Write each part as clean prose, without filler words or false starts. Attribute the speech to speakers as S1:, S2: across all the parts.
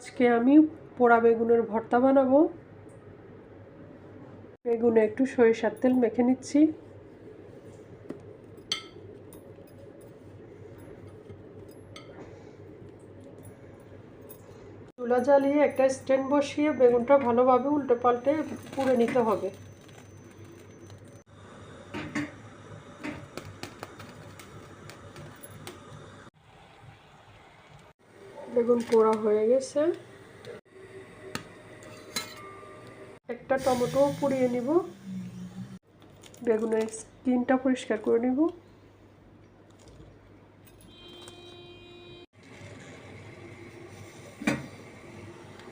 S1: আজকে আমি পোড়া বেগুনের ভর্তা বানাবো। বেগুনে একটু সরিষার তেল মেখে নিচ্ছি। চুলা জ্বালিয়ে একটা স্ট্যান্ড বসিয়ে বেগুনটা ভালোভাবে উল্টে পাল্টে পুড়ে নিতে হবে। বেগুন পোড়া হয়ে গেছে। একটা টমেটো পুড়িয়ে নিব। বেগুনের স্কিনটা পরিষ্কার করে নিব।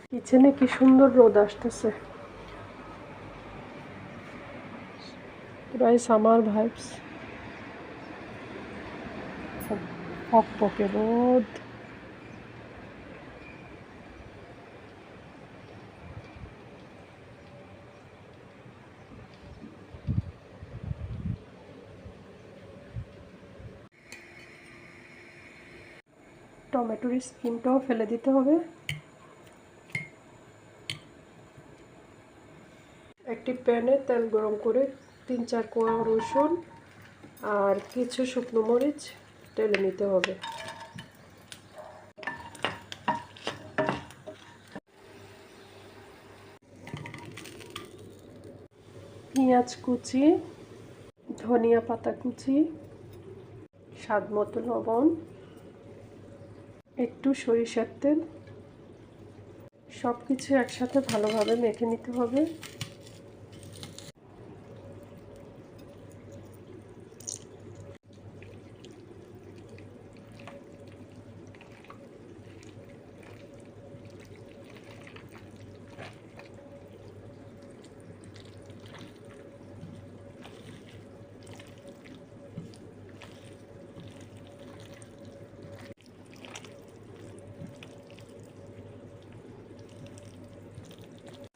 S1: কিচেনে কি সুন্দর রোদ আসতেছে, পুরাই সামার ভাইবস। পকপকে রোদ। টমেটোর স্কিনটাও ফেলে দিতে হবে। একটি প্যানে তেল গরম করে 3-4 কোয়া রসুন আর কিছু শুকনো মরিচ টেলে নিতে হবে। পেঁয়াজ কুচি, ধনিয়া পাতা কুচি, স্বাদ মতো লবণ, একটু সরিষার তেল, সব কিছু একসাথে ভালোভাবে মেখে নিতে হবে।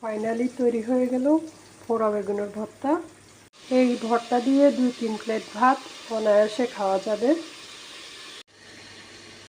S1: ফাইনালি তৈরি হয়ে গেল পোড়া বেগুনের ভর্তা। এই ভর্তা দিয়ে 2-3 প্লেট ভাত অনায়াসে খাওয়া যাবে।